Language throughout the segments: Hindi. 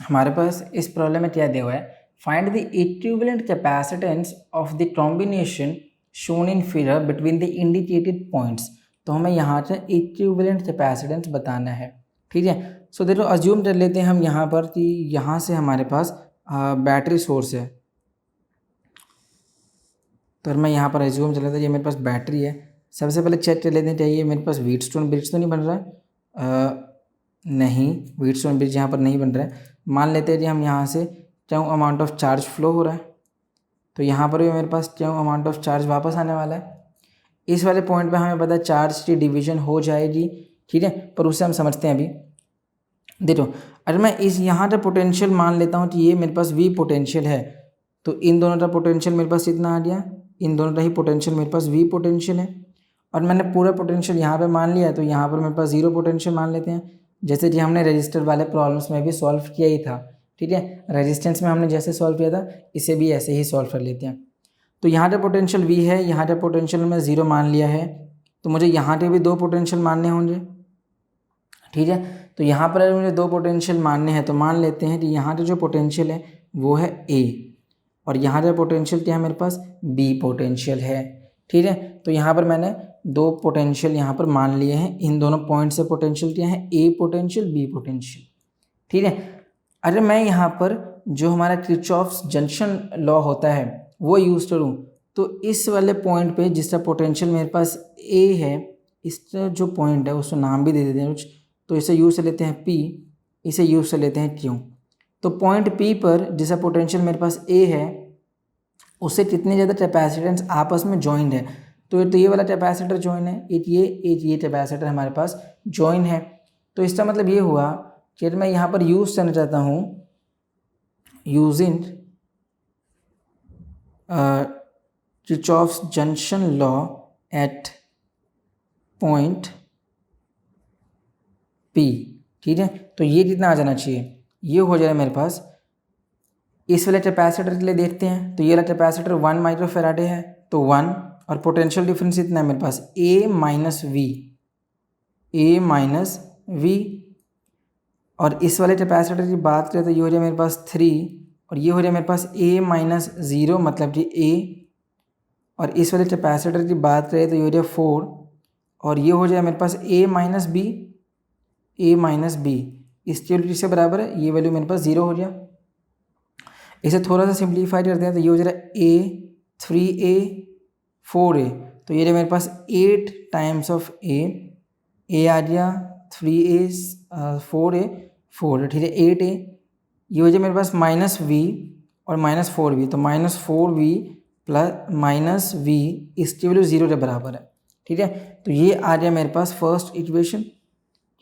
हमारे पास इस प्रॉब्लम में क्या दिया हुआ है, find the equivalent capacitance of the combination shown in figure between the indicated points. तो हमें यहाँ से इक्विवेलेंट कैपेसिटेंस बताना है, ठीक है। सो देखो अज्यूम कर लेते हैं हम यहाँ पर कि यहाँ से हमारे पास बैटरी सोर्स है। तो मैं यहाँ पर अज्यूम कर लेता हूँ ये मेरे पास बैटरी है। सबसे पहले चेक कर लेते हैं चाहिए मेरे पास व्हीटस्टोन ब्रिज तो नहीं बन रहा है, नहीं व्हीटस्टोन ब्रिज यहाँ पर नहीं बन रहा है। मान लेते हैं कि हम यहाँ से क्या अमाउंट ऑफ चार्ज फ्लो हो रहा है, तो यहाँ पर भी मेरे पास क्या अमाउंट ऑफ चार्ज वापस आने वाला है। इस वाले पॉइंट पे हमें पता है चार्ज की डिवीजन हो जाएगी, ठीक है, पर उससे हम समझते हैं अभी। देखो अगर मैं इस यहाँ का पोटेंशियल मान लेता हूँ कि ये मेरे पास V पोटेंशियल है, तो इन दोनों का पोटेंशियल मेरे पास इतना आ गया, इन दोनों का ही पोटेंशियल मेरे पास V पोटेंशियल है। और मैंने पूरा पोटेंशियल यहाँ पे मान लिया, तो यहाँ पर मेरे पास 0 पोटेंशियल मान लेते हैं, जैसे कि हमने रजिस्टर वाले प्रॉब्लम्स में भी सॉल्व किया ही था, ठीक है। रेजिस्टेंस में हमने जैसे सॉल्व किया था इसे भी ऐसे ही सॉल्व कर लेते हैं। तो यहाँ का पोटेंशियल V है, यहाँ का पोटेंशियल मैं 0 मान लिया है, तो मुझे यहाँ के भी 2 पोटेंशियल मानने होंगे, ठीक है। तो यहाँ पर अगर मुझे 2 पोटेंशियल मानने हैं तो मान लेते हैं कि यहाँ का जो पोटेंशियल है वो है A, और यहाँ का पोटेंशियल क्या है मेरे पास B पोटेंशियल है, ठीक है। तो यहाँ पर मैंने 2 पोटेंशियल यहाँ पर मान लिए हैं, इन दोनों पॉइंट से पोटेंशियल क्या है A पोटेंशियल B पोटेंशियल, ठीक है। अगर मैं यहाँ पर जो हमारा किरचॉफ्स जंक्शन लॉ होता है वो यूज़ करूँ, तो इस वाले पॉइंट पे जिसका पोटेंशियल मेरे पास A है, इसका जो पॉइंट है उसको नाम भी दे देते हैं कुछ, तो इसे यूज़ से लेते हैं P, इसे यूज़ से लेते हैं Q। तो पॉइंट P पर जिसका पोटेंशियल मेरे पास A है उससे कितने ज़्यादा कैपेसिटेंस आपस में जॉइंड है, तो ये वाला कैपेसिटर जॉइन है, एक ये कैपेसिटर हमारे पास जॉइन है। तो इसका मतलब ये हुआ कि मैं यहाँ पर यूज़ करना चाहता हूँ using Kirchhoff's junction law at point P, ठीक है। तो ये कितना आ जाना चाहिए, ये हो जाएगा मेरे पास। इस वाले कैपेसिटर के लिए देखते हैं, तो ये वाला कैपेसिटर 1 माइक्रोफेराडे है, तो 1, और पोटेंशियल डिफरेंस इतना है मेरे पास A माइनस V। और इस वाले कैपेसिटर की बात करें तो ये हो जाए मेरे पास 3, और ये हो जाए मेरे पास A माइनस 0 मतलब कि A। और इस वाले कैपेसिटर की बात करें तो ये हो जाए 4, और ये हो जाए मेरे पास A माइनस B। इसकी वैल्यू किससे बराबर है, ये वैल्यू मेरे पास 0 हो गया। इसे थोड़ा सा सिंप्लीफाई करते हैं तो ये हो जाएगा A 3A 4A, तो ये मेरे पास 8 टाइम्स ऑफ A आ गया, 3A 4A 4, ठीक है 8A। ये हो जाए मेरे पास माइनस V और माइनस 4V, तो minus 4V plus minus V इसकी वैल्यू 0 के बराबर है, ठीक है। तो ये आ गया मेरे पास फर्स्ट इक्वेशन,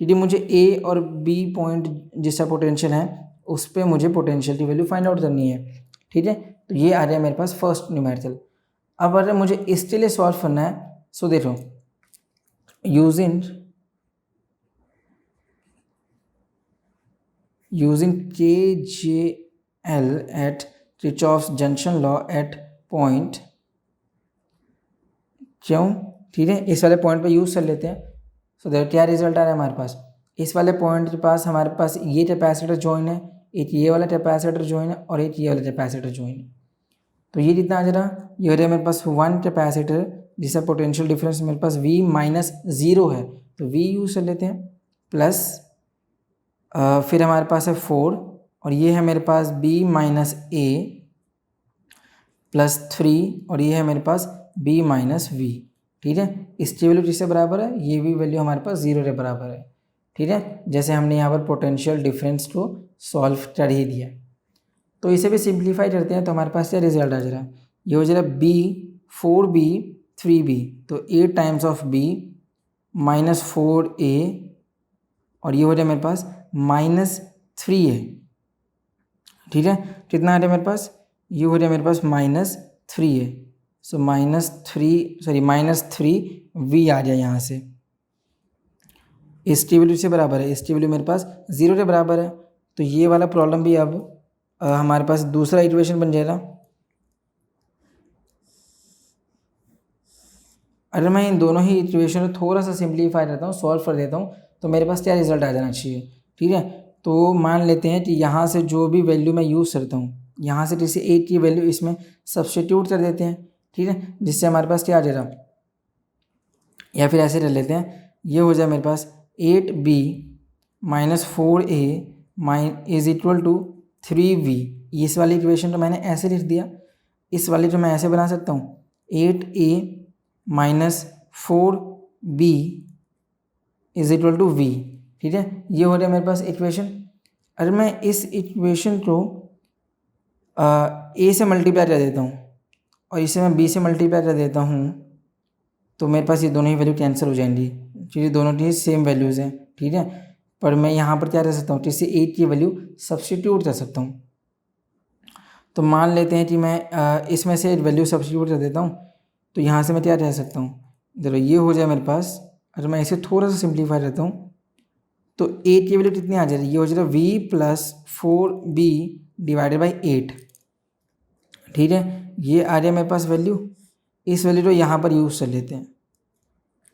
क्योंकि मुझे A और B पॉइंट जिसका पोटेंशियल है उस पर मुझे पोटेंशियल की वैल्यू फाइंड आउट करनी है, ठीक है। तो ये आ गया मेरे पास फर्स्ट न्यूमेरिकल। अब अगर मुझे इसके लिए सॉल्व करना है, सो देखो using KJL at Kirchhoff's junction law at point Q, ठीक है, इस वाले पॉइंट पे यूज़ कर लेते हैं। सो देखो क्या रिजल्ट आ रहा है हमारे पास, इस वाले पॉइंट के पास हमारे पास ये कैपेसिटर जॉइन है, एक ये वाला कैपेसिटर जॉइन है, और एक ये वाला कैपेसिटर जॉइन है। तो ये कितना आ जा रहा, ये हो रहा है मेरे पास 1 कैपेसिटर जिसका पोटेंशियल डिफरेंस मेरे पास V माइनस 0 है, तो V यूज़ कर लेते हैं, प्लस फिर हमारे पास है 4, और ये है मेरे पास B माइनस A प्लस 3, और ये है मेरे पास B माइनस V, ठीक है। इसकी वैल्यू किससे बराबर है, ये भी वैल्यू हमारे पास 0 के बराबर है, ठीक है। जैसे हमने यहाँ पर पोटेंशियल डिफरेंस को सॉल्व कर ही दिया। तो इसे भी सिंप्लीफाई करते हैं तो हमारे पास क्या रिजल्ट आ जा रहा है, ये हो जा रहा है B 4B 3B, तो 8 times of B minus 4A, और ये हो जाए मेरे पास माइनस 3A, ठीक है। कितना आ रहा है मेरे पास, ये हो जाए मेरे पास minus 3A, so minus 3V आ गया यहाँ से, इसकी वैल्यू से बराबर है, इसकी वैल्यू मेरे पास 0 के बराबर है। तो ये वाला प्रॉब्लम भी अब हमारे पास दूसरा इक्वेशन बन जाएगा। अगर मैं इन दोनों ही इक्वेशन को थोड़ा सा सिंप्लीफाई करता हूँ, सॉल्व कर देता हूँ, तो मेरे पास क्या रिजल्ट आ जाना चाहिए, ठीक है। तो मान लेते हैं कि यहाँ से जो भी वैल्यू मैं यूज़ करता हूँ, यहाँ से जैसे 8 की वैल्यू इसमें सब्स्टिट्यूट कर देते हैं, ठीक है, जिससे हमारे पास क्या आ जाएगा, या फिर ऐसे कर लेते हैं, ये हो जाए मेरे पास 8b minus 4a is equal to 3v। इस वाली इक्वेशन तो मैंने ऐसे लिख दिया, इस वाली तो मैं ऐसे बना सकता हूँ 8a minus 4b is equal to v, ठीक है। ये हो रहा है मेरे पास इक्वेशन। अगर मैं इस इक्वेशन को a से मल्टीप्लाई कर देता हूँ और इसे मैं b से मल्टीप्लाई कर देता हूँ, तो मेरे पास ये दोनों ही वैल्यू कैंसिल हो जाएंगी, क्योंकि दोनों की सेम वैल्यूज़ हैं, ठीक है। पर मैं यहाँ पर क्या कर सकता हूँ, इससे 8 की वैल्यू सब्स्टिट्यूट कर सकता हूँ। तो मान लेते हैं कि मैं इसमें से वैल्यू सब्स्टिट्यूट कर देता हूँ, तो यहाँ से मैं क्या कह सकता हूँ, जरा ये हो जाए मेरे पास। अगर मैं इसे थोड़ा सा सिंप्लीफाई करता हूँ तो 8 की वैल्यू कितनी आ जाएगी, ये हो जाएगा v plus 4b divided by 8, ठीक है। ये आ जाए मेरे पास वैल्यू, इस वैल्यू को यहाँ पर यूज़ कर लेते हैं,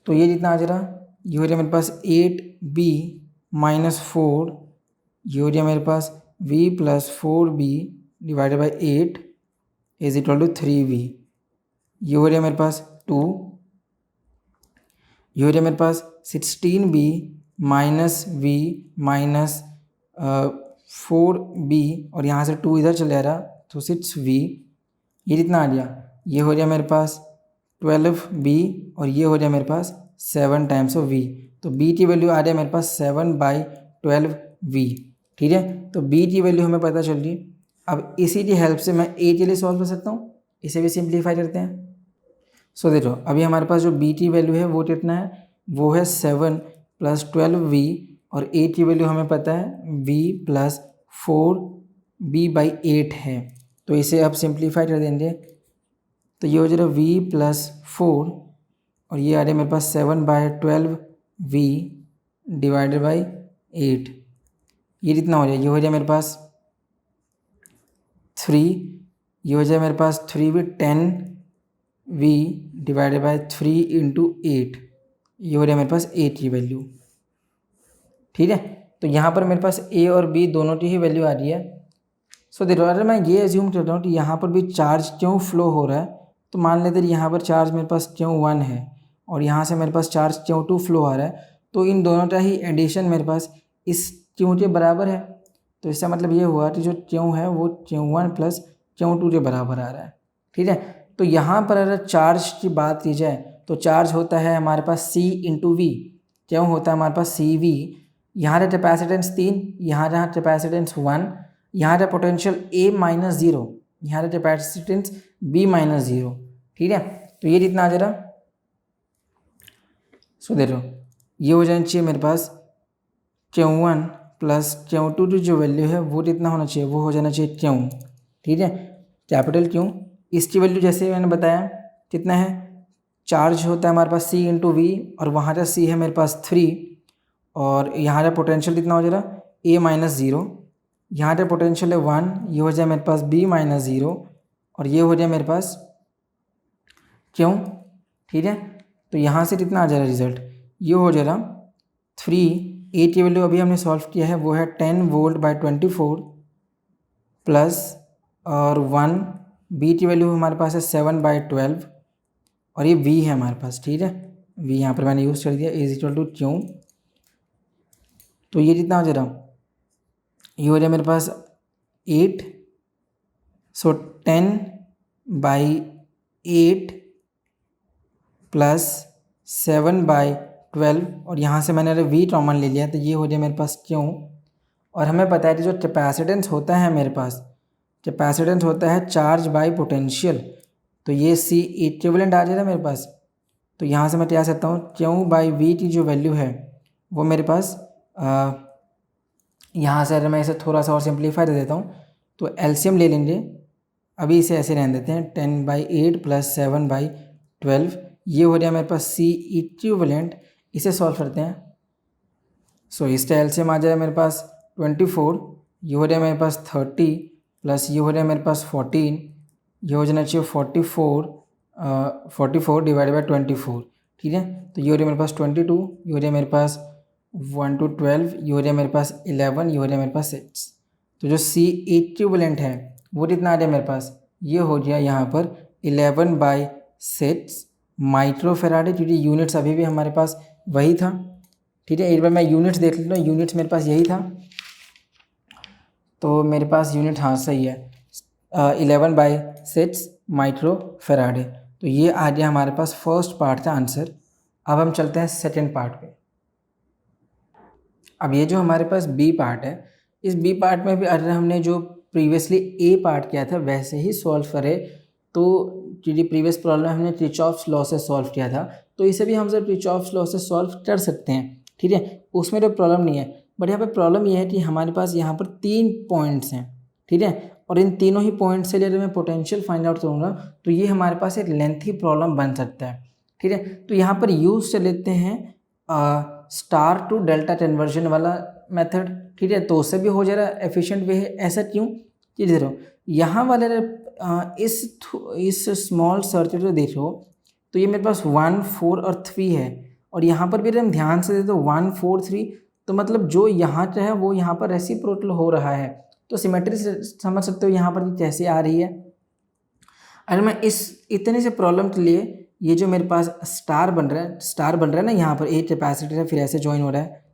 तो ये जितना आ जा रहा, ये हो जाए मेरे पास 8b माइनस 4, ये हो जाए मेरे पास v plus 4b divided by 8 is equal to 3v। ये हो जाए मेरे पास 2, ये हो जाए मेरे पास 16b minus v minus 4b, और यहाँ से 2 इधर चले जा रहा, तो 6v। ये कितना आ गया, ये हो जाए मेरे पास 12b, और ये हो जाए मेरे पास 7 टाइम्स ऑफ v, तो b की वैल्यू आ जाए मेरे पास 7/12v, ठीक है। तो b की वैल्यू हमें पता चल रही। अब इसी की हेल्प से मैं a के लिए सॉल्व कर सकता हूँ, इसे भी सिंप्लीफाई करते हैं। सो देखो अभी हमारे पास जो b की वैल्यू है वो कितना है, वो है 7 प्लस 12v, और a की वैल्यू हमें पता है v प्लस 4b/8 है। तो इसे अब सिंप्लीफाई कर देंगे, तो ये हो जाएगा v प्लस 4, और ये आ रहा है मेरे पास 7/12v डिवाइडेड बाई 8। ये कितना हो जाए, ये हो जाए मेरे पास 3, ये हो जाए मेरे पास 3 भी 10v डिवाइडेड बाई 3 इंटू 8, ये हो जाए मेरे पास a की वैल्यू, ठीक है। तो यहाँ पर मेरे पास a और b दोनों की ही वैल्यू आ रही है। सो देखो अगर मैं ये एज्यूम करता हूँ कि यहाँ पर भी चार्ज क्यों फ्लो हो रहा है, तो मान लेते हैं यहाँ पर चार्ज मेरे पास Q1 है और यहाँ से मेरे पास चार्ज Q2 फ्लो आ रहा है, तो इन दोनों का ही एडिशन मेरे पास इस Q के बराबर है। तो इसका मतलब ये हुआ कि जो Q है वो Q1 प्लस Q2 के बराबर आ रहा है, ठीक है। तो यहाँ पर अगर चार्ज की बात की जाए तो चार्ज होता है हमारे पास C इंटू वी, क्यों होता है हमारे पास CV। यहाँ रहा कैपेसिटेंस 3, यहाँ रहा कैपेसिटेंस 1, यहाँ रहा पोटेंशियल A-0, यहाँ रहा कैपेसिटेंस B-0, ठीक है। तो ये कितना आ जा रहा, सो देखो ये हो जाना चाहिए मेरे पास Q1 प्लस Q2 की जो वैल्यू है वो कितना होना चाहिए, वो हो जाना चाहिए Q, ठीक है, कैपिटल Q। इसकी वैल्यू जैसे मैंने बताया कितना है, चार्ज होता है हमारे पास C इंटू वी, और वहाँ का C है मेरे पास 3, और यहाँ का पोटेंशियल कितना हो जा रहा A-0, यहाँ का पोटेंशियल है 1, ये हो जाए मेरे पास B-0, और ये हो जाए मेरे पास क्यों, ठीक है। तो यहाँ से कितना आ जा रहा है रिजल्ट, ये हो जा रहा 3, A की वैल्यू अभी हमने सॉल्व किया है वो है 10 V/24 प्लस और 1, B की वैल्यू हमारे पास है 7/12, और ये V है हमारे पास, ठीक है। V यहाँ पर मैंने यूज़ कर दिया, इज इक्वल टू Q। तो ये कितना हो जा रहा, ये हो जाए मेरे पास 8, सो 10/8 प्लस 7/12, और यहाँ से मैंने V कॉमन ले लिया, तो ये हो जाए मेरे पास Q। और हमें पता है कि जो कैपेसिटेंस होता है मेरे पास, कैपेसिटेंस होता है चार्ज बाय पोटेंशियल, तो ये C इक्विवेलेंट आ जाएगा मेरे पास। तो यहाँ से मैं क्या सकता हूँ, Q/V की जो वैल्यू है वो मेरे पास यहाँ से अगर मैं इसे थोड़ा सा और सिंप्लीफाई कर देता हूँ तो एलसीएम ले लेंगे, अभी इसे ऐसे रहने देते हैं 10/8 प्लस 7/12, ये हो गया मेरे पास C इक्विवेलेंट। इसे सॉल्व करते हैं, सो इसका एलसीएम आ जाए मेरे पास 24, ये हो जाए मेरे पास 30 प्लस ये हो जाए मेरे पास 14, ये हो जाना चाहिए 44 डिवाइडेड बाई 24, ठीक है। तो ये हो जाए मेरे पास 22, ये हो जाए मेरे पास 1 to 12, ये हो रहा है मेरे पास 11, ये हो रहा है मेरे पास 6। तो जो C इक्विवेलेंट है वो कितना आ रहा है मेरे पास, ये हो गया यहाँ पर 11/6 माइक्रोफेराड है, क्योंकि यूनिट्स अभी भी हमारे पास वही था। ठीक है, एक बार मैं यूनिट्स देख लेता हूँ, यूनिट्स मेरे पास यही था, तो मेरे पास यूनिट हाँ सही है, 11/6 माइक्रोफेराड है। तो ये आ गया हमारे पास फर्स्ट पार्ट का आंसर। अब हम चलते हैं सेकेंड पार्ट पे। अब ये जो हमारे पास बी पार्ट है, इस बी पार्ट में भी अगर हमने जो प्रीवियसली ए पार्ट किया था वैसे ही सॉल्व करें, तो जो प्रीवियस प्रॉब्लम हमने किरचॉफ्स लॉ से सॉल्व किया था, तो इसे भी हम सब किरचॉफ्स लॉ से सॉल्व कर सकते हैं। ठीक है, उसमें तो प्रॉब्लम नहीं है, बट यहाँ पे प्रॉब्लम ये है कि हमारे पास यहाँ पर 3 पॉइंट्स हैं। ठीक है, और इन तीनों ही पॉइंट से यदि मैं पोटेंशियल फाइंड आउट करूँगा तो ये हमारे पास एक लेंथी प्रॉब्लम बन सकता है। ठीक है, तो यहाँ पर यूज़ से लेते हैं स्टार टू डेल्टा कन्वर्जन वाला मेथड। ठीक है, तो उससे भी हो जा रहा है, एफिशिएंट वे है। ऐसा क्यों, ये देखो यहाँ वाले इस स्मॉल सर्किट को देखो, तो ये मेरे पास 1, 4 और 3 है, और यहाँ पर भी अगर हम ध्यान से दें तो 1, 4, 3, तो मतलब जो यहाँ का है वो यहाँ पर रेसिप्रोकल हो रहा है। तो सिमेट्री समझ सकते हो यहाँ पर कैसे आ रही है। अगर मैं इस इतने से प्रॉब्लम के लिए ये जो मेरे पास स्टार बन रहा है ना, यहाँ पर एक कैपेसिटर है, फिर ऐसे ज्वाइन हो रहा है,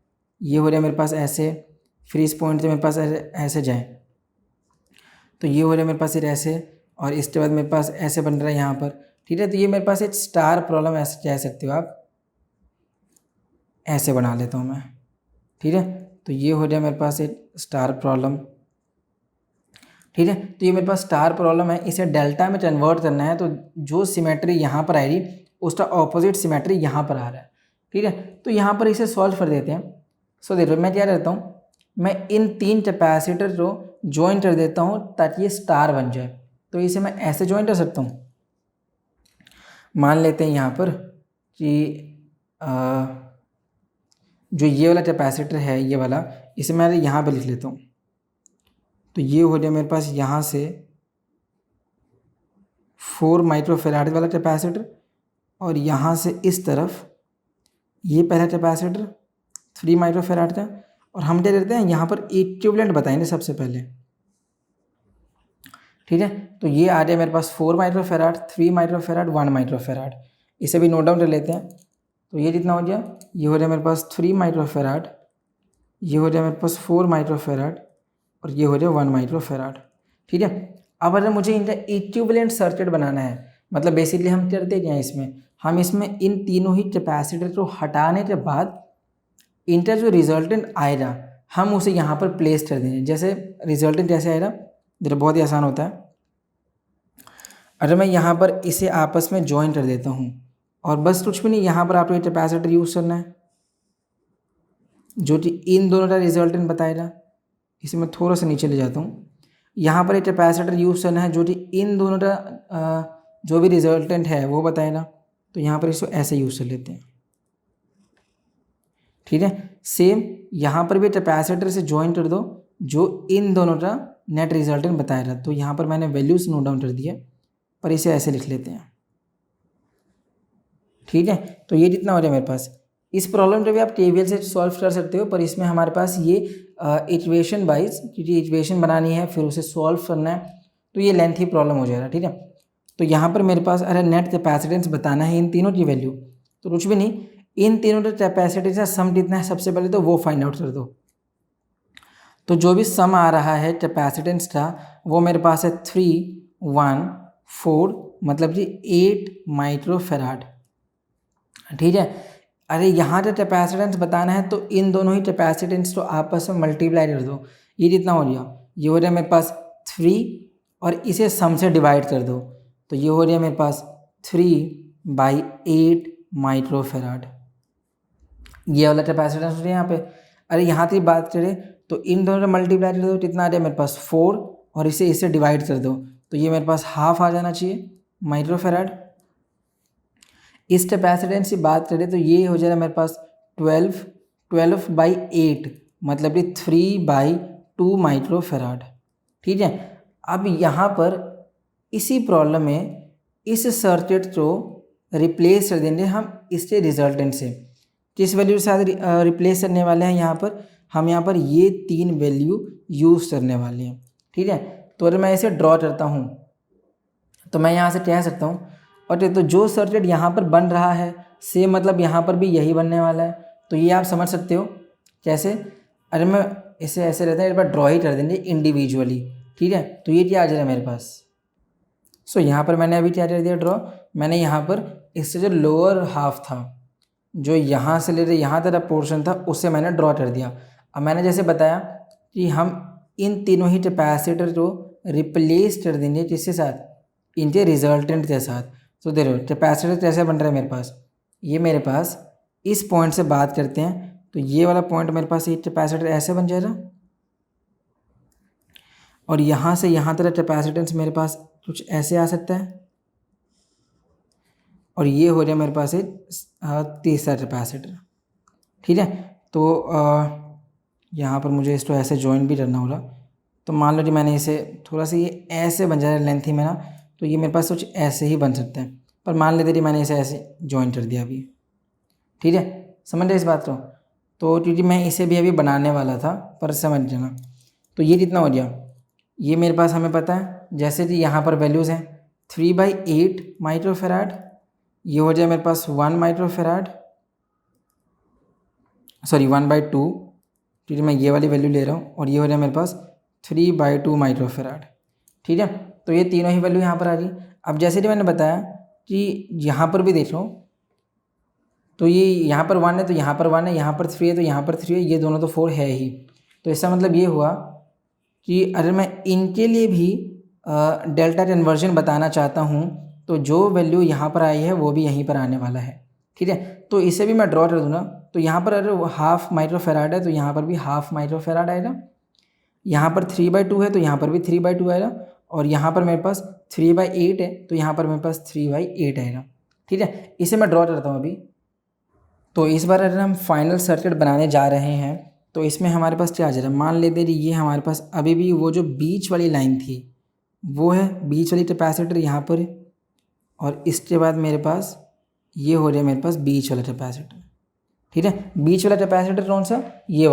ये हो रहा है मेरे पास ऐसे, फिर इस पॉइंट से मेरे पास ऐसे जाए, तो ये हो रहा है मेरे पास ऐसे, और इसके बाद मेरे पास ऐसे बन रहा है यहाँ पर। ठीक है, तो ये मेरे पास एक स्टार प्रॉब्लम ऐसे कह सकते हो आप, ऐसे बना लेता हूँ मैं। ठीक है, तो ये हो जाए मेरे पास एक स्टार प्रॉब्लम। ठीक है, तो ये मेरे पास स्टार प्रॉब्लम है, इसे डेल्टा में कन्वर्ट करना है, तो जो सिमेट्री यहाँ पर आएगी उसका ऑपोजिट सिमेट्री यहाँ पर आ रहा है। ठीक है, तो यहाँ पर इसे सॉल्व कर देते हैं। सो देखो मैं क्या करता हूँ, मैं इन 3 कैपेसिटर को ज्वाइन कर देता हूँ ताकि ये स्टार बन जाए। तो इसे मैं ऐसे ज्वाइन कर सकता हूँ, मान लेते हैं यहाँ पर कि जो ये वाला कैपेसिटर है, ये वाला, इसे मैं यहाँ पर लिख लेता हूँ। तो ये हो जाए मेरे पास यहाँ से 4 माइक्रोफेराड वाला कैपेसिटर, और यहाँ से इस तरफ ये पहला कैपेसिटर 3 माइक्रोफेराड का, और हम क्या करते हैं यहाँ पर इक्विवेलेंट बताएंगे सबसे पहले। ठीक है, तो ये आ जाए मेरे पास 4 माइक्रोफेराड, 3 माइक्रोफेराड, 1 माइक्रोफेराड, इसे भी नोट डाउन कर लेते हैं। तो ये कितना हो गया, ये हो जाए मेरे पास 3 माइक्रोफेराड, ये हो जाए मेरे पास 4 माइक्रोफेराड, और ये हो जाए 1 माइक्रोफेराड। ठीक है, अब अगर मुझे इनका इक्विवेलेंट सर्किट बनाना है, मतलब बेसिकली हम करते क्या हैं, हम इसमें इन तीनों ही कैपेसिटर को हटाने के बाद इनका जो रिजल्टेंट आएगा हम उसे यहाँ पर प्लेस कर देंगे। जैसे रिजल्टेंट कैसे आएगा, जो बहुत ही आसान होता है, अगर मैं यहाँ पर इसे आपस में ज्वाइन कर देता हूँ, और बस कुछ भी नहीं, यहाँ पर आपको कैपेसिटर यूज़ करना है जो कि इन दोनों का रिजल्टेंट बताएगा। इसे मैं थोड़ा सा नीचे ले जाता हूँ, यहाँ पर एक कैपेसिटर यूज़ करना है जो कि इन दोनों का जो भी रिजल्टेंट है वो बताएगा। तो यहाँ पर इसको ऐसे यूज़ कर लेते हैं। ठीक है, सेम यहाँ पर भी कैपेसिटर से ज्वाइन कर दो जो इन दोनों का नेट रिजल्टेंट बताएगा। तो यहाँ पर मैंने वैल्यूज़ नोट डाउन कर दिया, पर इसे ऐसे लिख लेते हैं। ठीक है, तो ये जितना हो जाए मेरे पास, इस प्रॉब्लम को भी आप KVL से सॉल्व कर सकते हो, पर इसमें हमारे पास ये इक्वेशन वाइज, क्योंकि इक्वेशन बनानी है फिर उसे सॉल्व करना है, तो ये लेंथी प्रॉब्लम हो जाएगा। ठीक है, तो यहाँ पर मेरे पास अगर नेट कैपेसिटेंस बताना है इन तीनों की वैल्यू, तो कुछ भी नहीं, इन तीनों का कैपेसिटेंस का सम कितना है सबसे पहले तो वो फाइंड आउट कर दो। तो जो भी सम आ रहा है कैपेसिटेंस का वो मेरे पास है 3, 1, 4, मतलब कि 8 माइक्रोफेराड। ठीक है, अरे यहाँ का कैपेसिटेंस बताना है तो इन दोनों ही कैपेसिटेंस को आपस में मल्टीप्लाई कर दो। ये जितना हो गया, ये हो रहा है मेरे पास 3, और इसे सम से डिवाइड कर दो, तो ये हो रहा है मेरे पास 3/8 माइक्रोफेराड। ये वाला कैपेसिटेंस हो रहा है यहाँ पे। अरे यहाँ की बात करें तो इन दोनों का मल्टीप्लाई कर दो, कितना आ रहा है मेरे पास 4, और इसे डिवाइड कर दो, तो ये मेरे पास हाफ आ जाना चाहिए माइक्रोफेराड। इस कैपेसिटेंस की बात करें तो ये हो जाएगा मेरे पास 12/8, मतलब कि 3/2 माइक्रोफेराड। ठीक है, अब यहाँ पर इसी प्रॉब्लम में इस सर्किट को रिप्लेस कर देंगे हम इसके रिजल्टेंट से, किस वैल्यू के साथ रिप्लेस करने वाले हैं यहाँ पर, हम यहाँ पर ये 3 वैल्यू यूज़ करने वाले हैं। ठीक है, तो अगर मैं इसे ड्रॉ करता हूँ तो मैं यहाँ से कह सकता हूँ, और तो जो सर्किट यहाँ पर बन रहा है सेम मतलब यहाँ पर भी यही बनने वाला है। तो ये आप समझ सकते हो कैसे। अरे मैं इसे ऐसे रहता है, एक बार ड्रॉ ही कर देंगे इंडिविजुअली। ठीक है, तो ये क्या आ जाएगा मेरे पास। सो यहाँ पर मैंने अभी क्या कर दिया ड्रॉ, मैंने यहाँ पर इससे जो लोअर हाफ था, जो यहाँ से लेकर यहाँ तक पोर्शन था, उससे मैंने ड्रॉ कर दिया। अब मैंने जैसे बताया कि हम इन तीनों ही कैपेसिटर को रिप्लेस कर देंगे किसके साथ, इनके रिजल्टेंट के साथ। तो देखो कैपेसिटर कैसे बन रहा है मेरे पास, ये मेरे पास इस पॉइंट से बात करते हैं तो ये वाला पॉइंट मेरे पास एक कैपेसिटर ऐसे बन जाएगा, और यहाँ से यहाँ तक कैपेसिटेंस मेरे पास कुछ ऐसे आ सकता है, और ये हो जाए मेरे पास एक तीसरा कैपेसिटर। ठीक है, तो यहाँ पर मुझे इसको ऐसे जॉइन भी करना होगा। तो मान लो कि मैंने इसे थोड़ा सा ये ऐसे बन जाए लेंथ ही में ना, तो ये मेरे पास कुछ ऐसे ही बन सकते हैं, पर मान लेते कि मैंने इसे ऐसे जॉइन कर दिया अभी। ठीक है, समझ रहे इस बात को। तो क्योंकि मैं इसे भी अभी बनाने वाला था, पर समझ जाना। तो ये कितना हो गया, ये मेरे पास हमें पता है, जैसे कि यहाँ पर वैल्यूज़ हैं 3/8 माइक्रोफेराड, ये हो जाए मेरे पास 1 माइक्रोफेराड, सॉरी 1/2, क्योंकि मैं ये वाली वैल्यू ले रहा हूँ, और ये हो जाए मेरे पास 3/2 माइक्रोफेराड। ठीक है, तो ये तीनों ही वैल्यू यहाँ पर आ रही। अब जैसे कि मैंने बताया कि यहाँ पर भी देख लो, तो ये यहाँ पर 1 है तो यहाँ पर 1 है, यहाँ पर 3 है तो यहाँ पर 3 है, ये दोनों तो 4 है ही। तो इसका मतलब ये हुआ कि अगर मैं इनके लिए भी डेल्टा कन्वर्जन बताना चाहता हूँ तो जो वैल्यू यहाँ पर आई है वो भी यहीं पर आने वाला है। ठीक है, तो इसे भी मैं ड्रॉ कर दूँगा। तो यहाँ पर अगर हाफ माइक्रोफेराड है तो यहाँ पर भी हाफ माइक्रोफेराड आएगा, यहाँ पर 3/2 है तो यहाँ पर भी 3/2 आएगा, और यहाँ पर मेरे पास 3/8 है तो यहाँ पर मेरे पास 3/8 आएगा। ठीक है, इसे मैं ड्रॉ करता हूँ अभी। तो इस बार अगर हम फाइनल सर्किट बनाने जा रहे हैं तो इसमें हमारे पास क्या आ जा रहा है, मान लेते हैं ये हमारे पास अभी भी वो जो बीच वाली लाइन थी वो है, बीच वाली कैपेसिटर यहाँ पर है, और इसके बाद मेरे पास ये हो रहा है मेरे पास बीच वाला कैपेसिटर। ठीक है, बीच वाला कैपेसिटर कौन सा, ये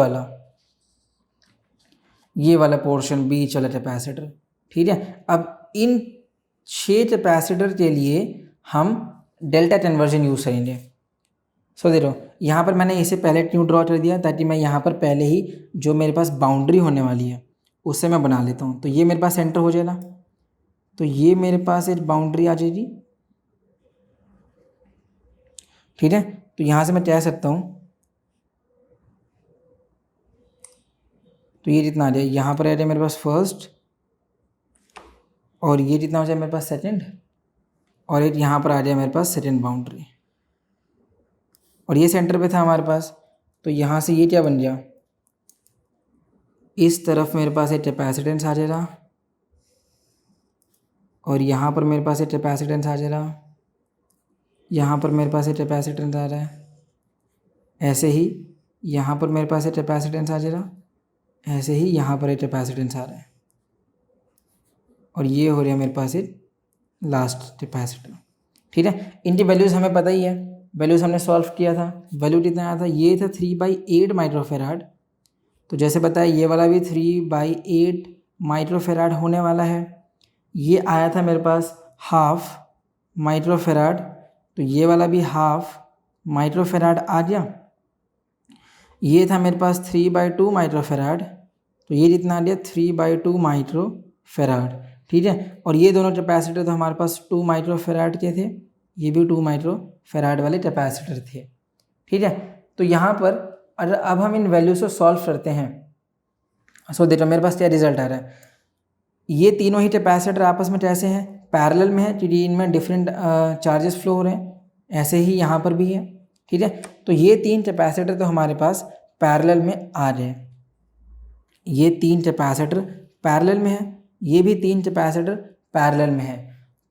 वाला पोर्शन बीच वाला कैपेसिटर। ठीक है, अब इन 6 कैपेसिटर के लिए हम डेल्टा कन्वर्जन यूज़ करेंगे। सो देखो यहाँ पर मैंने इसे पहले क्यों ड्रॉ कर दिया, ताकि मैं यहाँ पर पहले ही जो मेरे पास बाउंड्री होने वाली है उससे मैं बना लेता हूँ। तो ये मेरे पास सेंटर हो जाएगा, तो ये मेरे पास एक बाउंड्री आ जाएगी। ठीक है, तो यहाँ से मैं कह सकता हूँ, तो ये जितना आ जाए यहाँ पर आ जाए मेरे पास फर्स्ट, और ये जितना हो जाए मेरे पास सेकंड, और एक यहाँ पर आ जाए मेरे पास सेकंड बाउंड्री, और ये सेंटर पे था हमारे पास। तो यहाँ से ये क्या बन गया, इस तरफ मेरे पास एक कैपेसिटेंस आ जाएगा, और यहाँ पर मेरे पास एक कैपेसिटेंस आ जाएगा, यहाँ पर मेरे पास एक कैपेसिटेंस आ रहा है, ऐसे ही यहाँ पर मेरे पास एक कैपेसिटेंस आ जाएगा, ऐसे ही यहाँ पर एक कैपेसिटेंस आ रहा है, और ये हो रहा है मेरे पास एक लास्ट कैपेसिटर। ठीक है, इनकी वैल्यूज़ हमें पता ही है, वैल्यूज़ हमने सॉल्व किया था। वैल्यू कितना आया था, ये था 3/8 माइक्रोफेराड। तो जैसे बताया ये वाला भी 3/8 माइक्रोफेराड होने वाला है। ये आया था मेरे पास हाफ माइक्रोफेराड, तो ये वाला भी हाफ माइक्रोफेराड आ गया। ये था मेरे पास 3/2 माइक्रोफेराड, तो ये जितना आ गया 3/2 माइक्रोफेराड। ठीक है, और ये दोनों कैपेसिटर तो हमारे पास 2 माइक्रोफेराड के थे, ये भी 2 माइक्रोफेराड वाले कैपेसिटर थे। ठीक है, तो यहाँ पर अगर अब हम इन वैल्यूज़ को सॉल्व करते हैं, सो देखो मेरे पास क्या रिजल्ट आ रहा है। ये तीनों ही कैपेसिटर आपस में कैसे हैं, पैरेलल में है, क्योंकि इनमें डिफरेंट चार्जेस फ्लो हो रहे हैं। ऐसे ही यहाँ पर भी है। ठीक है, तो ये 3 कैपेसिटर तो हमारे पास पैरेलल में आ रहे हैं, ये 3 कैपेसिटर पैरेलल में है, ये भी 3 कैपेसिटर पैरेलल में है।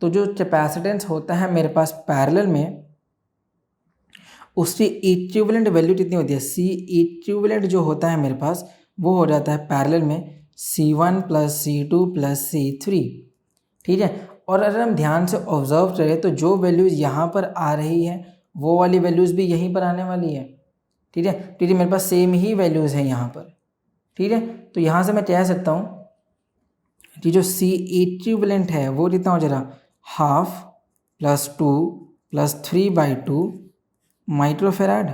तो जो कैपेसिटेंस होता है मेरे पास पैरेलल में, उसकी इक्विवेलेंट वैल्यू कितनी होती है, सी इक्विवेलेंट जो होता है मेरे पास वो हो जाता है पैरेलल में C1 + C2 + C3। ठीक है, और अगर हम ध्यान से ऑब्जर्व करें तो जो वैल्यूज़ यहाँ पर आ रही है वो वाली वैल्यूज़ भी यहीं पर आने वाली है। ठीक है। ठीक है, मेरे पास सेम ही वैल्यूज़ हैं यहाँ पर, ठीक है। तो यहाँ से मैं कह सकता हूँ कि जो सी इक्विवेलेंट है वो कितना हो जाएगा, हाफ प्लस 2 प्लस 3/2 माइक्रोफेराड।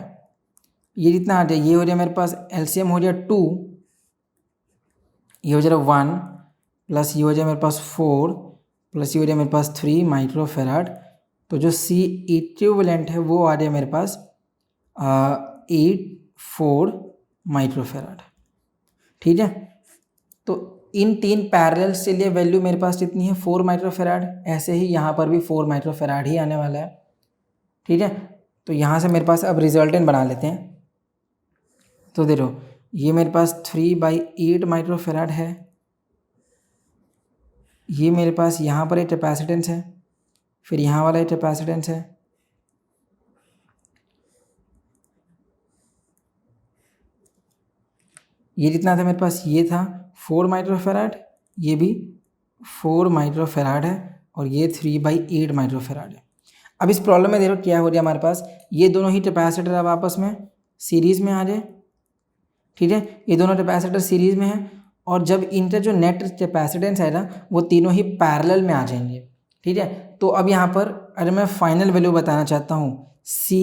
ये कितना आ जाए, ये हो जाए मेरे पास एलसीएम हो जाए 2, ये हो जाएगा 1 प्लस ये हो जाए मेरे पास 4 प्लस ये हो जाए मेरे पास 3 माइक्रोफेराड। तो जो सी इक्विवेलेंट है वो आ जाए मेरे पास 84 माइक्रोफेराड, ठीक है। तो इन 3 पैरेलल्स के लिए वैल्यू मेरे पास कितनी है, 4 माइक्रोफेराड। ऐसे ही यहाँ पर भी 4 माइक्रोफेराड ही आने वाला है, ठीक है। तो यहाँ से मेरे पास अब रिजल्टेंट बना लेते हैं। तो देखो ये मेरे पास 3/8 माइक्रोफेराड है, ये मेरे पास यहाँ पर एक कैपेसिटेंस है, फिर यहाँ वाला एक कैपेसिटेंस है, ये कितना था मेरे पास, ये था 4 माइक्रोफेराड, ये भी 4 माइक्रोफेराड है, और ये 3/8 माइक्रोफेराड है। अब इस प्रॉब्लम में देखो क्या हो गया हमारे पास, ये दोनों ही कैपेसिटर अब आपस में सीरीज़ में आ जाए, ठीक है। ये दोनों कैपेसिटर सीरीज़ में है, और जब इनका जो नेट कैपेसिटेंस है ना वो तीनों ही पैरेलल में आ जाएंगे, ठीक है। तो अब यहाँ पर अगर मैं फाइनल वैल्यू बताना चाहता हूँ सी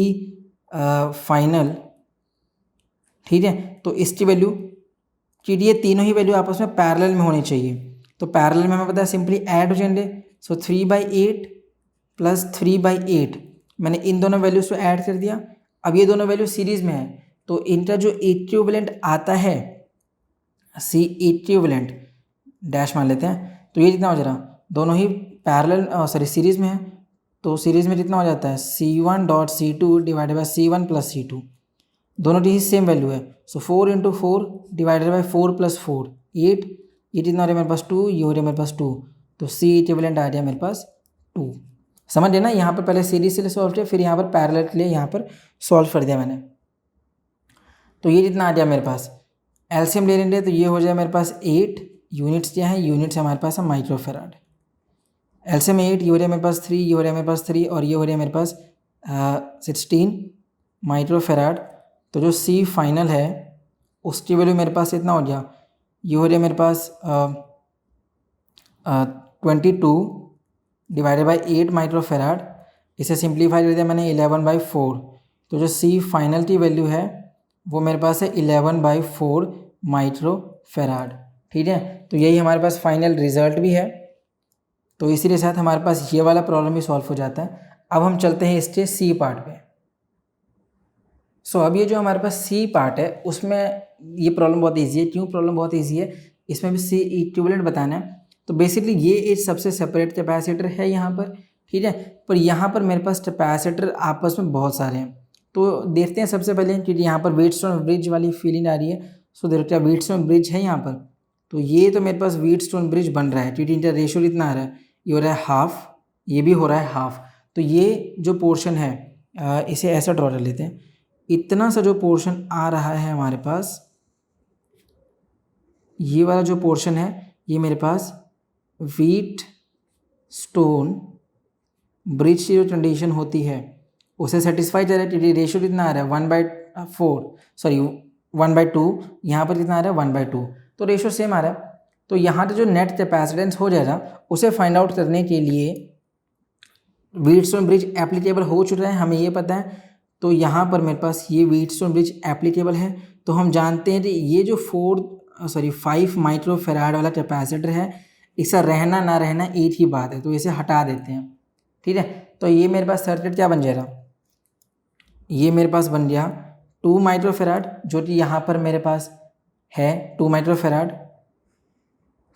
फाइनल, ठीक है, तो इसकी वैल्यू कि ये तीनों ही वैल्यू आपस में पैरेलल में होनी चाहिए। तो पैरेलल में हमें पता है सिंपली ऐड हो जाएंगे। सो 3/8 प्लस 3/8 मैंने इन दोनों वैल्यूज़ को ऐड कर दिया। अब ये दोनों वैल्यू सीरीज़ में है, तो इनका जो इक्विवेलेंट आता है सी इक्विवेलेंट डैश मान लेते हैं, तो ये कितना हो जा रहा, दोनों ही पैरेलल सीरीज़ में है, तो सीरीज़ में कितना हो जाता है C1.C2 divided by C1 plus C2, दोनों की ही सेम वैल्यू है। सो 4 × 4 डिवाइडेड बाई 4 + 4 8, ये कितना हो रहा है मेरे पास 2, ये हो रहा है मेरे पास 2, तो सी इक्विवेलेंट आ गया मेरे पास 2। समझ गए ना, यहाँ पर पहले सीरीज के लिए सॉल्व किया, फिर यहाँ पर पैरेलल के लिए यहाँ पर सॉल्व कर दिया मैंने। तो ये कितना आ गया मेरे पास, एलसीएम ले लेंगे तो ये हो जाए मेरे पास 8, यूनिट्स क्या है, यूनिट्स हमारे पास है माइक्रोफेराड। एलसीएम 8, ये हो रहा है मेरे पास 3, ये हो रहा है मेरे पास 3, और ये हो रहा है मेरे पास 16 माइक्रोफेराड। तो जो सी फाइनल है उसकी वैल्यू मेरे पास इतना हो गया, ये हो रहा है मेरे पास 22 डिवाइडेड बाई 8 माइक्रोफेराड। इसे सिंप्लीफाई कर दिया मैंने 11/4, तो जो सी फाइनल की वैल्यू है वो मेरे पास है 11/4 माइक्रोफेराड, ठीक है। तो यही हमारे पास फाइनल रिजल्ट भी है। तो इसी के साथ हमारे पास ये वाला प्रॉब्लम भी सॉल्व हो जाता है। अब हम चलते हैं इसके सी पार्ट पे। सो अब ये जो हमारे पास सी पार्ट है उसमें ये प्रॉब्लम बहुत इजी है। क्यों प्रॉब्लम बहुत इजी है, इसमें भी सी इक्विवेलेंट बताना है। तो बेसिकली ये एक सबसे सेपरेट कैपेसिटर है यहाँ पर, ठीक है। पर यहाँ पर मेरे पास कैपेसिटर आपस में बहुत सारे हैं। तो देखते हैं सबसे पहले, क्योंकि यहाँ पर व्हीटस्टोन ब्रिज वाली फीलिंग आ रही है। सो देखो क्या व्हीटस्टोन ब्रिज है यहाँ पर, तो ये तो मेरे पास व्हीटस्टोन ब्रिज बन रहा है, क्योंकि इनका रेशियो कितना आ रहा है, ये हो रहा है हाफ, ये भी हो रहा है हाफ। तो ये जो पोर्शन है इसे ऐसा ड्रॉ कर लेते हैं, इतना सा जो पोर्शन आ रहा है हमारे पास, ये वाला जो पोर्शन है ये मेरे पास व्हीट स्टोन ब्रिज की जो कंडीशन होती है उसे सेटिस्फाई कर रहा है, क्योंकि रेशियो कितना आ रहा है 1/2, यहाँ पर कितना आ रहा है 1/2, तो रेशियो सेम आ रहा है। तो यहाँ पे जो नेट कैपेसिटेंस हो जाएगा उसे फाइंड आउट करने के लिए व्हीटस्टोन ब्रिज एप्लीकेबल हो चुका है, हमें ये पता है। तो यहाँ पर मेरे पास ये व्हीटस्टोन ब्रिज एप्लीकेबल है, तो हम जानते हैं कि ये जो 5 माइक्रोफेराड वाला कैपेसिटर है, इसका रहना ना रहना एक ही बात है, तो इसे हटा देते हैं, ठीक है। तो ये मेरे पास सर्किट क्या बन जाएगा, ये मेरे पास बन गया 2 माइक्रोफेराड, जो कि यहाँ पर मेरे पास है 2 माइक्रोफेराड।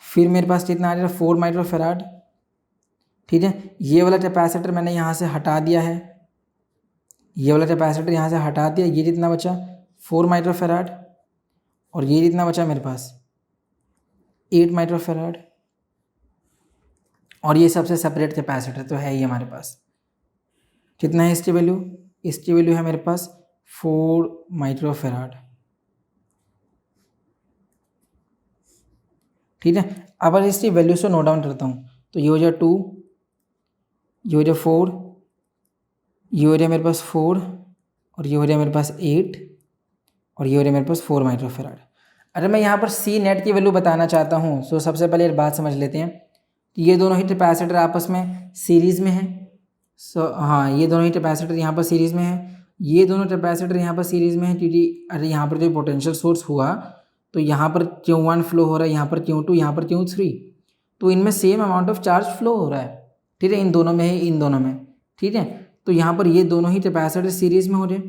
फिर मेरे पास कितना आ जाएगा 4 माइक्रोफेराड, ठीक है। ये वाला कैपेसिटर मैंने यहाँ से हटा दिया है, ये वाला कैपेसिटर यहाँ से हटा दिया, ये कितना बचा 4 माइक्रोफेराड, और ये कितना बचा मेरे पास 8 माइक्रोफेराड, और ये सबसे सेपरेट कैपेसिटर तो है ही हमारे पास। कितना है इसकी वैल्यू, इसकी वैल्यू है मेरे पास 4 माइक्रोफेराड, ठीक है। अब अगर इसकी वैल्यू से नोट डाउन करता हूँ, तो ये हो जाए 2, ये हो जाए 4, ये हो जाए मेरे पास 4, और ये हो जाए मेरे पास 8, और ये हो रहा है मेरे पास 4 माइक्रोफेराड। अगर मैं यहाँ पर सी नेट की वैल्यू बताना चाहता हूँ तो सबसे पहले एक बात समझ लेते हैं कि ये दोनों ही कैपेसिटर आपस में सीरीज़ में हैं। हाँ, ये दोनों ही कैपेसिटर यहाँ पर सीरीज़ में है, ये दोनों कैपेसिटर यहाँ पर सीरीज़ में है, क्योंकि अरे यहाँ पर जो पोटेंशियल सोर्स हुआ तो यहाँ पर Q1 फ्लो हो रहा है, यहाँ पर Q2, यहाँ पर Q3, तो इनमें same amount of charge flow हो रहा है। ठीक है, इन दोनों में है, इन दोनों में। ठीक है, तो यहाँ पर ये दोनों ही कैपेसिटर सीरीज़ में हो रहे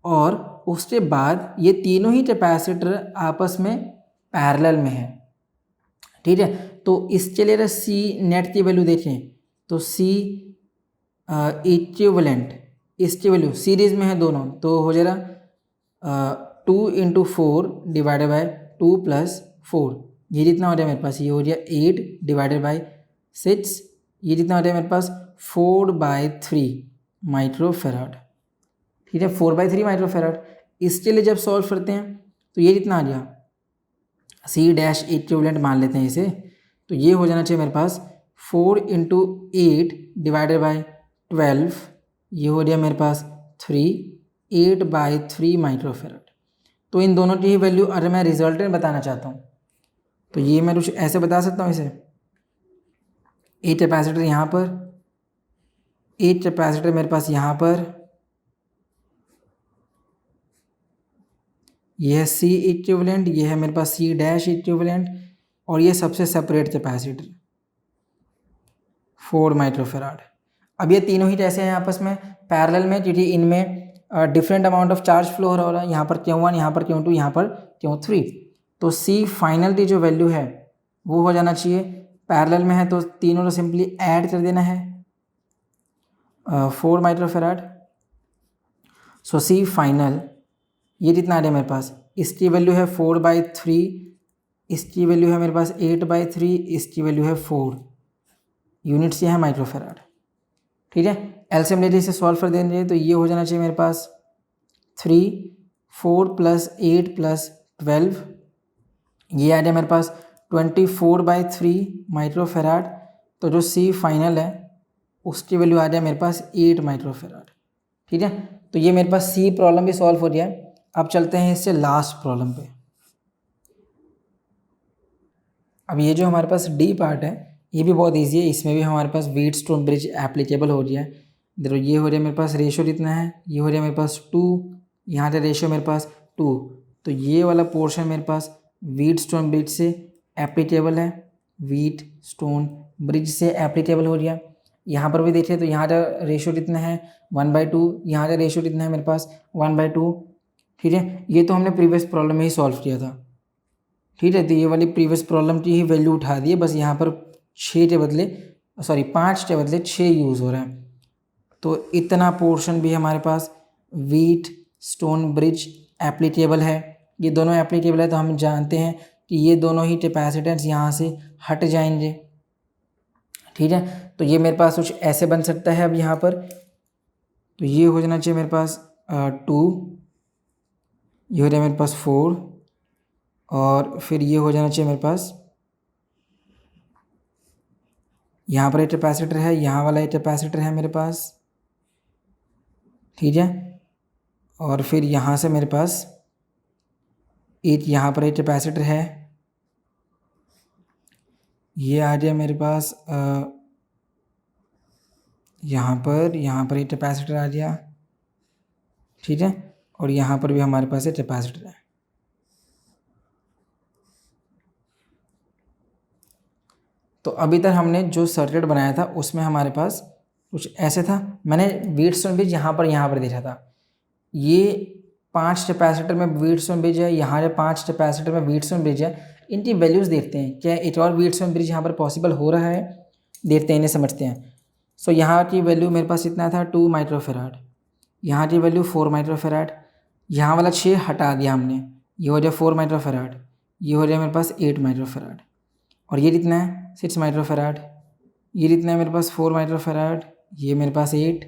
और उसके बाद ये तीनों ही कैपेसिटर आपस में पैरेलल में है। ठीक है, तो इसके लिए सी नेट की वैल्यू देखें तो सी इक्विवेलेंट, इसकी वैल्यू सीरीज में है दोनों, तो हो जाएगा 2 × 4 डिवाइडेड बाई 2 + 4, ये जितना हो रहा है मेरे पास, ये हो गया 8 डिवाइडेड बाई 6, ये जितना हो रहा है मेरे पास 4/3 माइक्रोफेराड। ठीक है, 4/3 माइक्रोफेराड। इसके लिए जब सॉल्व करते हैं तो ये जितना आ गया सी डैश इक्विवेलेंट मान लेते हैं इसे, तो ये हो जाना चाहिए मेरे पास 4 × 8 डिवाइडेड बाई 12, ये हो गया मेरे पास 3, 8/3 माइक्रोफेराड। तो इन दोनों की ही वैल्यू अगर मैं रिजल्टेंट बताना चाहता हूँ तो ये मैं कुछ ऐसे बता सकता हूँ इसे, 8 कैपेसिटर यहाँ पर, 8 कैपेसिटर मेरे पास यहाँ पर, ये है सी इक्विवेलेंट, ये है मेरे पास सी डैश इक्विवेलेंट, और ये सबसे सेपरेट कैपेसिटर 4 माइक्रोफेराड। अब ये तीनों ही कैसे हैं आपस में पैरेलल में, क्योंकि इनमें different amount of charge flow हो रहा है, यहाँ पर Q1, यहाँ पर Q2, यहाँ पर Q3, तो सी फाइनल की जो वैल्यू है वो हो जाना चाहिए, पैरेलल में है तो तीनों को सिंपली ऐड कर देना है 4 माइक्रोफेराड। सो सी फाइनल ये जितना आ रहा है मेरे पास, इसकी वैल्यू है 4/3, इसकी वैल्यू है मेरे पास 8/3, इसकी वैल्यू है 4, यूनिट्स ये है माइक्रोफेराड। ठीक है, एलसीएम लेते इसे सॉल्व कर देंगे तो ये हो जाना चाहिए मेरे पास 3, 4 + 8 + 12, ये आ जाए मेरे पास 24/3 माइक्रोफेराड। तो जो सी फाइनल है उसकी वैल्यू आ जाए मेरे पास 8 माइक्रोफेराड। ठीक है, तो ये मेरे पास सी प्रॉब्लम भी सॉल्व हो गया है। अब चलते हैं इससे लास्ट प्रॉब्लम पे। अब ये जो हमारे पास डी पार्ट है ये भी बहुत इजी है, इसमें भी हमारे पास व्हीटस्टोन ब्रिज एप्लीकेबल हो गया है। देखो ये हो रहा है मेरे पास रेशो कितना है, ये हो रहा है मेरे पास 2, यहाँ से रेशो मेरे पास 2, तो ये वाला पोर्शन मेरे पास व्हीटस्टोन ब्रिज से एप्लीकेबल है, व्हीटस्टोन ब्रिज से एप्लीकेबल हो गया। यहाँ पर भी देखिए तो यहाँ का रेशो कितना है 1/2, यहाँ का रेशो कितना है मेरे पास 1/2। ठीक है, ये तो हमने प्रीवियस प्रॉब्लम में ही सॉल्व किया था। ठीक है, तो ये वाली प्रीवियस प्रॉब्लम की ही वैल्यू उठा दी है, बस यहाँ पर 5 के बदले 6 यूज़ हो रहा है। तो इतना पोर्शन भी हमारे पास व्हीटस्टोन ब्रिज एप्लीकेबल है, ये दोनों एप्लीकेबल है, तो हम जानते हैं कि ये दोनों ही कैपेसिटेंस यहाँ से हट जाएंगे। ठीक है, तो ये मेरे पास कुछ ऐसे बन सकता है। अब यहाँ पर तो ये हो जाना चाहिए मेरे पास 2, ये हो जाए मेरे पास 4, और फिर ये हो जाना चाहिए मेरे पास, यहाँ पर एक कैपेसिटर है, यहाँ वाला एक कैपेसिटर है मेरे पास। ठीक है, और फिर यहाँ से मेरे पास एक यहाँ पर एक कैपेसिटर है, ये आ जाए मेरे पास यहाँ पर एक कैपेसिटर आ गया। ठीक है, और यहाँ पर भी हमारे पास एक कैपेसिटर है। तो अभी तक हमने जो सर्किट बनाया था उसमें हमारे पास कुछ ऐसे था। मैंने व्हीटस्टोन ब्रिज यहाँ पर देखा था, ये 5 कैपेसिटर में व्हीटस्टोन ब्रिज है, यहाँ पे 5 कैपेसिटर में व्हीटस्टोन ब्रिज है। इनकी वैल्यूज़ देखते हैं, क्या एक और व्हीटस्टोन ब्रिज यहाँ पर पॉसिबल हो रहा है, देखते हैं, इन्हें समझते हैं। सो यहाँ की वैल्यू मेरे पास इतना था 2 माइक्रोफेराड, यहाँ की वैल्यू 4 माइक्रोफेराड, यहाँ वाला 6 हटा दिया हमने, ये हो जाए 4 माइक्रोफेराड, ये हो जाए मेरे पास 8 माइक्रोफेराड, और ये कितना है 6 माइक्रोफेराड, ये कितना है मेरे पास 4 माइक्रोफेराड, ये मेरे पास 8,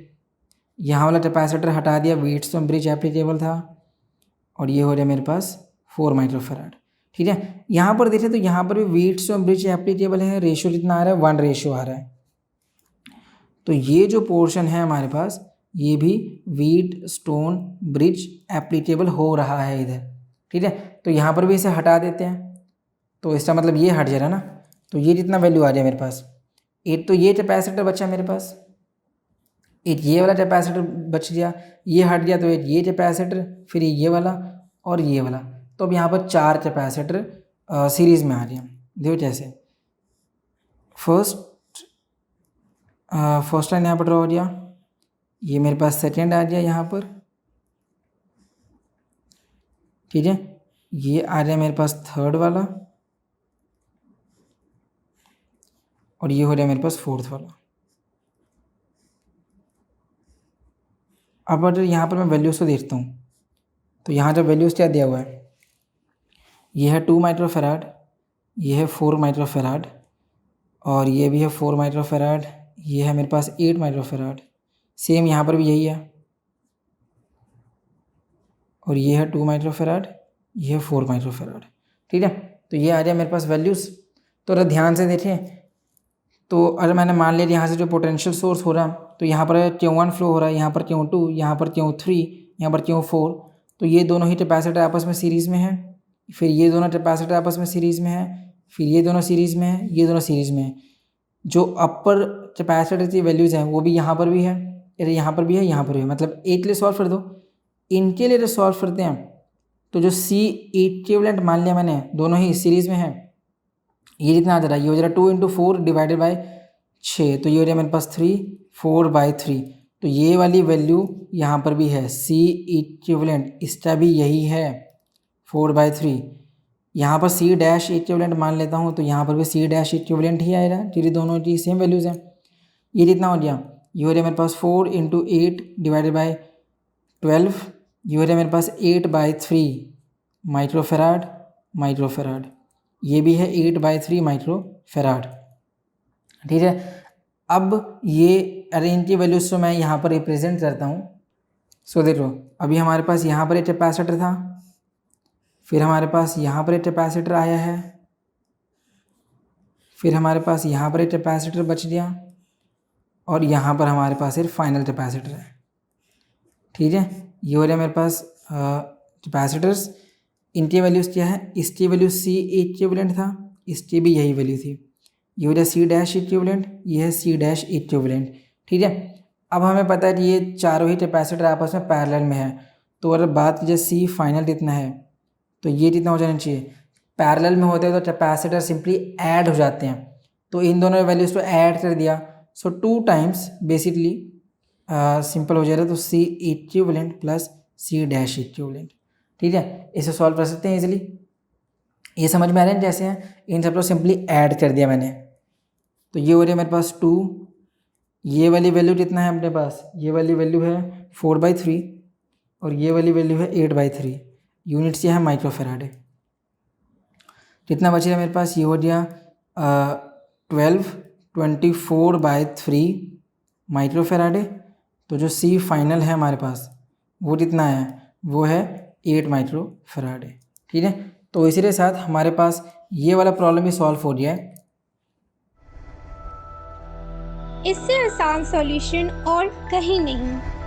यहाँ वाला कैपेसिटर हटा दिया, व्हीटस्टोन ब्रिज एप्लीकेबल था, और ये हो जाए मेरे पास 4 माइक्रोफेराड। ठीक है, यहाँ पर देखें तो यहाँ पर भी व्हीटस्टोन ब्रिज एप्लीकेबल है, रेशो कितना आ रहा है 1 रेशो आ रहा है। तो ये जो पोर्शन है हमारे पास ये भी व्हीट स्टोन ब्रिज एप्लीकेबल हो रहा है इधर, ठीक है। तो यहाँ पर भी इसे हटा देते हैं, तो इसका मतलब ये हट जा रहा है ना, तो ये जितना वैल्यू आ जाए मेरे पास, एक तो ये कैपेसिटर बचा मेरे पास, एक ये वाला कैपेसिटर बच गया, ये हट गया, तो एक ये कैपेसिटर, फिर ये वाला और ये वाला। तो अब यहाँ पर 4 कैपेसिटर सीरीज़ में आ रहे हैं। देखो कैसे, फर्स्ट लाइन यहाँ पर ड्रॉ हो गया, ये मेरे पास सेकेंड आ गया यहाँ पर, ठीक है। ये आ गया मेरे पास थर्ड वाला, और ये हो रहा है मेरे पास फोर्थ वाला। अब अगर यहाँ पर मैं वैल्यूज़ को देखता हूँ, तो यहाँ जो वैल्यूज़ क्या दिया हुआ है, ये है 2 माइक्रोफैराड, ये है 4 माइक्रोफैराड, और ये भी है 4 माइक्रोफैराड, ये है मेरे पास 8 माइक्रोफैराड, सेम यहाँ पर भी यही है, और ये है 2 माइक्रोफैराड, ये है 4 माइक्रोफैराड, ठीक है। तो ये आ जाए मेरे पास वैल्यूज़। तो अगर ध्यान से देखें, तो अगर मैंने मान लिया यहाँ से जो पोटेंशियल सोर्स हो रहा है, तो यहाँ पर Q1 फ्लो हो रहा है, यहाँ पर Q2, यहाँ पर Q3, यहाँ पर Q4, तो ये दोनों ही कैपेसिटर आपस में सीरीज़ में है, फिर ये दोनों कैपेसिटर आपस में सीरीज़ में है, फिर ये दोनों सीरीज़ में है, ये दोनों सीरीज़ में है। जो अपर कैपेसिटर की वैल्यूज़ हैं वो भी यहाँ पर भी है, यहाँ पर भी है, यहाँ पर भी है, मतलब एक लिए सॉल्व कर दो। इनके लिए जो सॉल्व करते हैं, तो जो C इक्विवेलेंट मान लिया मैंने, दोनों ही सीरीज़ में है, ये जितना आ जा रहा है, ये हो जा रहा है 2 × 4 डिवाइडेड बाई 6, तो ये हो जाए मेरे पास 3, 4/3। तो ये वाली वैल्यू यहाँ पर भी है, C इक्विवेलेंट इसका भी यही है 4/3। यहाँ पर C डैश इक्विवेलेंट मान लेता हूँ, तो यहाँ पर भी C डैश इक्विवेलेंट ही आएगा, क्योंकि दोनों की सेम वैल्यूज़ हैं। ये जितना हो गया, ये हो रहा है मेरे पास 4 × 8 डिवाइडेड बाई 12, ये हो रहा है मेरे पास 8/3 माइक्रोफैराड, ये भी है 8/3 माइक्रोफैराड, ठीक है। अब ये अरेंज की वैल्यूज तो मैं यहाँ पर रिप्रेजेंट करता हूँ। सो देखो, अभी हमारे पास यहाँ पर एक कैपेसिटर था, फिर हमारे पास यहाँ पर एक कैपेसिटर आया है, फिर हमारे पास यहाँ पर एक कैपेसिटर बच गया, और यहाँ पर हमारे पास एक फाइनल कैपेसिटर है, ठीक है। ये हो रहा है मेरे पास कैपेसिटर्स। इनकी वैल्यूज़ क्या है, इसकी वैल्यू C इक्विवेलेंट था, इसकी भी यही वैल्यू थी। ये हो जाए C डैश इक्विवेलेंट, ये है C डैश इक्विवेलेंट, ठीक है। अब हमें पता है कि ये चारों ही कैपेसिटर आपस में पैरेलल में है, तो अगर बात कीजिए C फाइनल कितना है, तो ये कितना हो जाना चाहिए, पैरेलल में होते हैं तो कैपेसिटर सिंपली ऐड हो जाते हैं, तो इन दोनों वैल्यूज़ को ऐड कर दिया, सो 2 टाइम्स बेसिकली सिंपल हो जाएगा, तो C equivalent plus C dash equivalent, ठीक है। इसे सॉल्व कर सकते हैं इजीली। ये समझ में आ रहे हैं जैसे हैं, इन सब को सिंपली ऐड कर दिया मैंने, तो ये हो रहा है मेरे पास 2, ये वाली वैल्यू कितना है अपने पास, ये वाली वैल्यू है 4/3, और ये वाली वैल्यू है 8/3, यूनिट्स ये है माइक्रोफैराड है। कितना बचेगा मेरे पास, ये हो गया 24/3 माइक्रोफैराड है। तो जो C फाइनल है हमारे पास वो कितना है, वो है 8 माइक्रोफैराड है, ठीक है। तो इसी साथ हमारे पास ये वाला प्रॉब्लम भी सॉल्व हो गया है। इससे आसान सॉल्यूशन और कहीं नहीं।